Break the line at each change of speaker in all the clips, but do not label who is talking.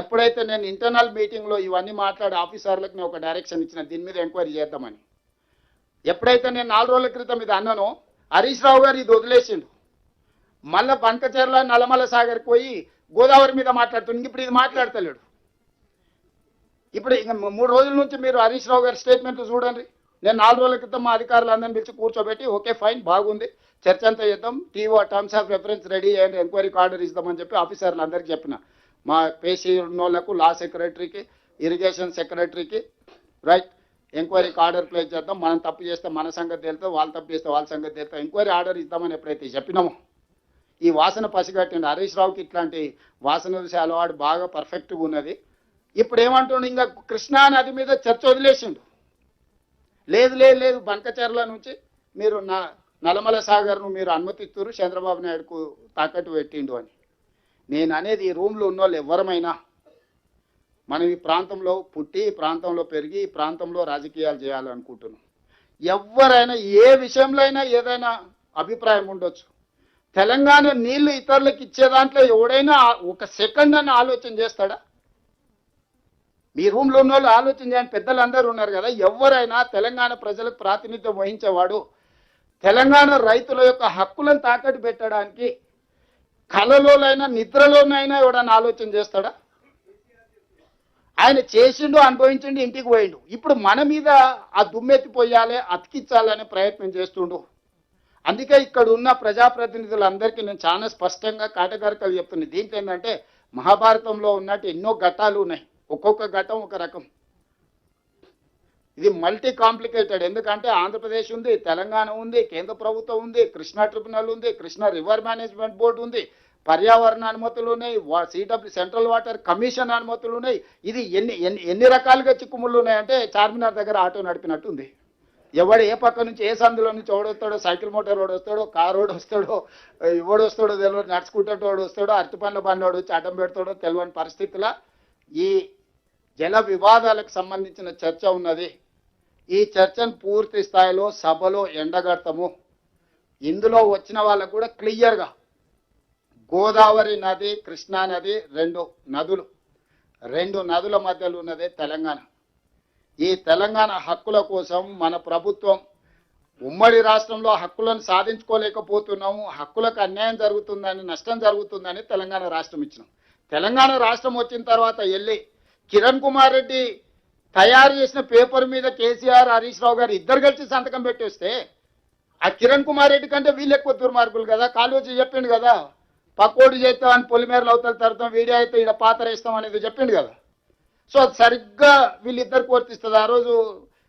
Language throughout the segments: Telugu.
ఎప్పుడైతే నేను ఇంటర్నల్ మీటింగ్లో ఇవన్నీ మాట్లాడి ఆఫీసర్లకు నేను ఒక డైరెక్షన్ ఇచ్చిన దీని మీద ఎంక్వైరీ చేద్దామని, ఎప్పుడైతే నేను 4 రోజుల క్రితం ఇది అన్నానో హరీష్ రావు గారు ఇది వదిలేసిండు. మళ్ళీ బంకచెర్ల నల్లమల సాగర్కి పోయి గోదావరి మీద మాట్లాడుతుంది. ఇప్పుడు ఇది మాట్లాడతలేడు. ఇప్పుడు ఇంకా 3 రోజుల నుంచి మీరు హరీష్ రావు గారి స్టేట్మెంట్ చూడండి. నేను 4 రోజుల క్రితం మా అధికారులందరినీ పిలిచి కూర్చోబెట్టి ఓకే ఫైన్ బాగుంది, చర్చ అంతా చేద్దాం, TO terms of reference ready అయ్యండి, ఎంక్వైరీకి ఆర్డర్ ఇద్దామని చెప్పి ఆఫీసర్లు అందరికీ చెప్పిన. మా పేషీ ఉన్నోళ్లకు లా సెక్రటరీకి, ఇరిగేషన్ సెక్రటరీకి రైట్ ఎంక్వైరీకి ఆర్డర్ ప్లేస్ చేద్దాం, మనం తప్పు చేస్తే మన సంగతి తెలుస్తాం, వాళ్ళు తప్పు చేస్తే వాళ్ళ సంగతి తెలుస్తాం, ఎంక్వైరీ ఆర్డర్ ఇద్దామని ఎప్పుడైతే చెప్పినామో ఈ వాసన పసిగట్టిండి. హరీష్ రావుకి ఇట్లాంటి వాసన చూసే అలవాటు బాగా పర్ఫెక్ట్గా ఉన్నది. ఇప్పుడు ఏమంటుండు, ఇంకా కృష్ణా నది మీద చర్చ వదిలేసిండు. లేదు లేదు లేదు బంకచెర్ల నుంచి మీరు నల్లమల సాగర్ను మీరు అనుమతిస్తున్నారు, చంద్రబాబు నాయుడుకు తాకట్టు పెట్టిండు అని. నేను అనేది ఈ రూమ్లో ఉన్న వాళ్ళు ఎవరమైనా మనం ఈ ప్రాంతంలో పుట్టి, ఈ ప్రాంతంలో పెరిగి, ఈ ప్రాంతంలో రాజకీయాలు చేయాలనుకుంటున్నాం. ఎవరైనా ఏ విషయంలో అయినా ఏదైనా అభిప్రాయం ఉండొచ్చు. తెలంగాణ నీళ్లు ఇతరులకు ఇచ్చే దాంట్లో ఎవడైనా ఒక సెకండ్ అని ఆలోచన చేస్తాడా? మీ రూమ్లో ఉన్న వాళ్ళు ఆలోచన చేయండి. పెద్దలందరూ ఉన్నారు కదా, ఎవరైనా తెలంగాణ ప్రజలకు ప్రాతినిధ్యం వహించేవాడు తెలంగాణ రైతుల యొక్క హక్కులను తాకట్టు పెట్టడానికి కలలోనైనా నిద్రలోనైనా ఎవడన్నా ఆలోచన చేస్తాడా? ఆయన చేసిండు, అనుభవించిండు, ఇంటికి పోయిండు. ఇప్పుడు మన మీద ఆ దుమ్మెత్తిపోయాలి, అతికించాలనే ప్రయత్నం చేస్తుండు. అందుకే ఇక్కడ ఉన్న ప్రజాప్రతినిధులందరికీ నేను చాలా స్పష్టంగా కాటకారికలు చెప్తున్నాను. దీంట్లో ఏంటంటే మహాభారతంలో ఉన్నట్టు ఎన్నో ఘట్టాలు ఉన్నాయి, ఒక్కొక్క ఘట్టం ఒక రకం. ఇది మల్టీ కాంప్లికేటెడ్. ఎందుకంటే ఆంధ్రప్రదేశ్ ఉంది, తెలంగాణ ఉంది, కేంద్ర ప్రభుత్వం ఉంది, కృష్ణా ట్రిబ్యునల్ ఉంది, కృష్ణా రివర్ మేనేజ్మెంట్ బోర్డు ఉంది, పర్యావరణ అనుమతులు ఉన్నాయి, సిడబ్ల్యూ సెంట్రల్ వాటర్ కమిషన్ అనుమతులు ఉన్నాయి. ఇది ఎన్ని రకాలుగా చిక్కుముళ్ళు ఉన్నాయంటే చార్మినార్ దగ్గర ఆటో నడిపినట్టు ఉంది. ఎవడు ఏ పక్క నుంచి ఏ సందులో నుంచి ఓడొస్తాడో, సైకిల్ మోటార్ రోడ్ వస్తాడో, కార్ రోడ్ వస్తాడో, ఎవడు వస్తాడో తెలియదు, నడుచుకుంటే వాడు వస్తాడో, అరటి పండ్ల బండి వచ్చి అడ్డం పెడతాడో తెలియని పరిస్థితుల ఈ జల వివాదాలకు సంబంధించిన చర్చ ఉన్నది. ఈ చర్చను పూర్తి స్థాయిలో సభలో ఎండగడతాము. ఇందులో వచ్చిన వాళ్ళకు కూడా క్లియర్గా గోదావరి నది, కృష్ణా నది రెండు నదుల మధ్యలో ఉన్నదే తెలంగాణ. ఈ తెలంగాణ హక్కుల కోసం మన ప్రభుత్వం ఉమ్మడి రాష్ట్రంలో హక్కులను సాధించుకోలేకపోతున్నాము, హక్కులకు అన్యాయం జరుగుతుందని, నష్టం జరుగుతుందని తెలంగాణ రాష్ట్రం ఇచ్చినాం. తెలంగాణ రాష్ట్రం వచ్చిన తర్వాత వెళ్ళి కిరణ్ కుమార్ రెడ్డి తయారు చేసిన పేపర్ మీద కేసీఆర్, హరీష్ రావు గారు ఇద్దరు కలిసి సంతకం పెట్టేస్తే ఆ కిరణ్ కుమార్ రెడ్డి కంటే వీళ్ళు ఎక్కువ దుర్మార్గులు కదా. కాళోజీ చెప్పిండు కదా, పక్కోడు చేస్తామని పొలిమేరలు అవతల తరుతాం, వీడియో అయితే ఇక్కడ పాత్ర వేస్తాం అనేది చెప్పిండు కదా. సో అది సరిగ్గా వీళ్ళిద్దరికి వర్తిస్తుంది. ఆ రోజు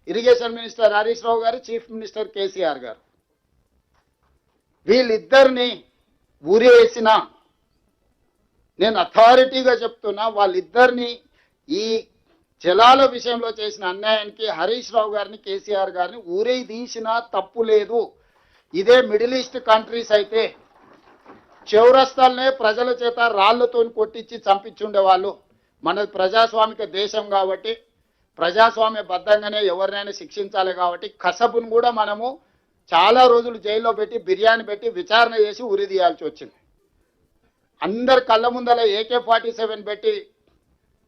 ఇరిగేషన్ మినిస్టర్ హరీష్ రావు గారు, చీఫ్ మినిస్టర్ కేసీఆర్ గారు, వీళ్ళిద్దరిని ఊరేసిన నేను అథారిటీగా చెప్తున్నా, వాళ్ళిద్దరిని ఈ జలాల విషయంలో చేసిన అన్యాయానికి హరీష్ రావు గారిని, కేసీఆర్ గారిని ఊరే తీసినా తప్పు లేదు. ఇదే మిడిల్ ఈస్ట్ కంట్రీస్ అయితే చౌరస్తాలనే ప్రజల చేత రాళ్లతో కొట్టించి చంపించుండేవాళ్ళు. మనది ప్రజాస్వామిక దేశం కాబట్టి ప్రజాస్వామ్య బద్ధంగానే ఎవరినైనా శిక్షించాలి కాబట్టి కసబును కూడా మనము చాలా రోజులు జైల్లో పెట్టి, బిర్యానీ పెట్టి, విచారణ చేసి ఉరి తీయాల్సి వచ్చింది. అందరి కళ్ళ ముందల AK-47 పెట్టి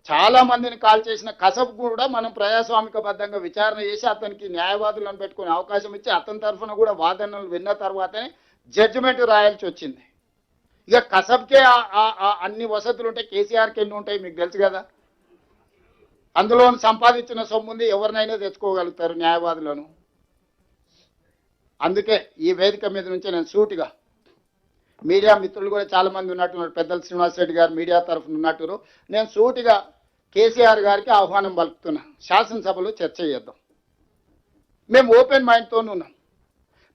చాలా మందిని కాల్ చేసిన కసబ్ కూడా మనం ప్రజాస్వామిక బద్ధంగా విచారణ చేసి అతనికి న్యాయవాదులను పెట్టుకునే అవకాశం ఇచ్చి అతని తరఫున కూడా వాదనలు విన్న తర్వాతనే జడ్జిమెంట్ రాయాల్సి వచ్చింది. ఇక కసబ్కే అన్ని వసతులు ఉంటాయి, కేసీఆర్కి ఎన్ని ఉంటాయి మీకు తెలుసు కదా. అందులో సంపాదించిన సొమ్ముంది, ఎవరినైనా తెచ్చుకోగలుగుతారు న్యాయవాదులను. అందుకే ఈ వేదిక మీద నుంచి నేను సూటిగా మీడియా మిత్రులు కూడా చాలా మంది ఉన్నట్టున్నారు, పెద్దలు శ్రీనివాస్ రెడ్డి గారు మీడియా తరఫున ఉన్నట్టు, నేను సూటిగా కేసీఆర్ గారికి ఆహ్వానం పలుకుతున్నా, శాసనసభలో చర్చ చేద్దాం. మేము ఓపెన్ మైండ్తో ఉన్నాం.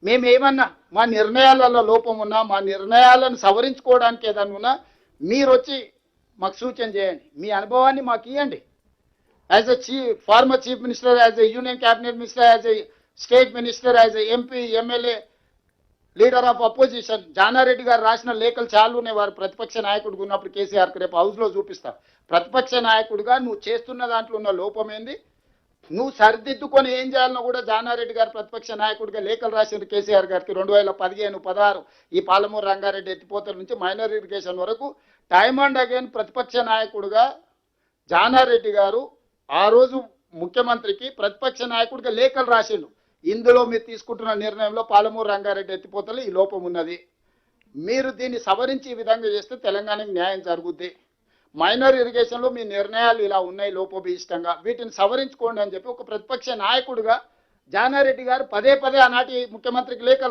మేము ఏమన్నా మా నిర్ణయాలలో లోపం ఉన్నా, మా నిర్ణయాలను సవరించుకోవడానికి ఏదన్నా ఉన్నా మీరు వచ్చి మాకు సూచన చేయండి, మీ అనుభవాన్ని మాకు ఇవ్వండి. As a former chief minister, as a union cabinet minister, as a state minister, as a MP, MLA, leader of opposition. Janareddy గారు రాసిన లేఖలు చాలు ఉన్నాయి. వారు ప్రతిపక్ష నాయకుడిగా ఉన్నప్పుడు కేసీఆర్కి రేపు హౌస్లో చూపిస్తా. ప్రతిపక్ష నాయకుడిగా నువ్వు చేస్తున్న దాంట్లో ఉన్న లోపం ఏంది, నువ్వు సరిదిద్దుకొని ఏం చేయాలనో కూడా జానారెడ్డి గారు ప్రతిపక్ష నాయకుడిగా లేఖలు రాసింది కేసీఆర్ గారికి 2015, 16 ఈ పాలమూరు రంగారెడ్డి ఎత్తిపోతల నుంచి మైనర్ ఇరిగేషన్ వరకు టైమ్ అండ్ అగైన్ ప్రతిపక్ష నాయకుడిగా జానారెడ్డి గారు ఆ రోజు ముఖ్యమంత్రికి ప్రతిపక్ష నాయకుడిగా లేఖలు రాసిండు. ఇందులో మీరు తీసుకుంటున్న నిర్ణయంలో పాలమూరు రంగారెడ్డి ఎత్తిపోతలు ఈ లోపం ఉన్నది, మీరు దీన్ని సవరించి ఈ విధంగా చేస్తే తెలంగాణకి న్యాయం జరుగుద్ది, మైనర్ ఇరిగేషన్లో మీ నిర్ణయాలు ఇలా ఉన్నాయి లోపభీష్టంగా, వీటిని సవరించుకోండి అని చెప్పి ఒక ప్రతిపక్ష నాయకుడిగా జానారెడ్డి గారు పదే పదే ఆనాటి ముఖ్యమంత్రికి లేఖలు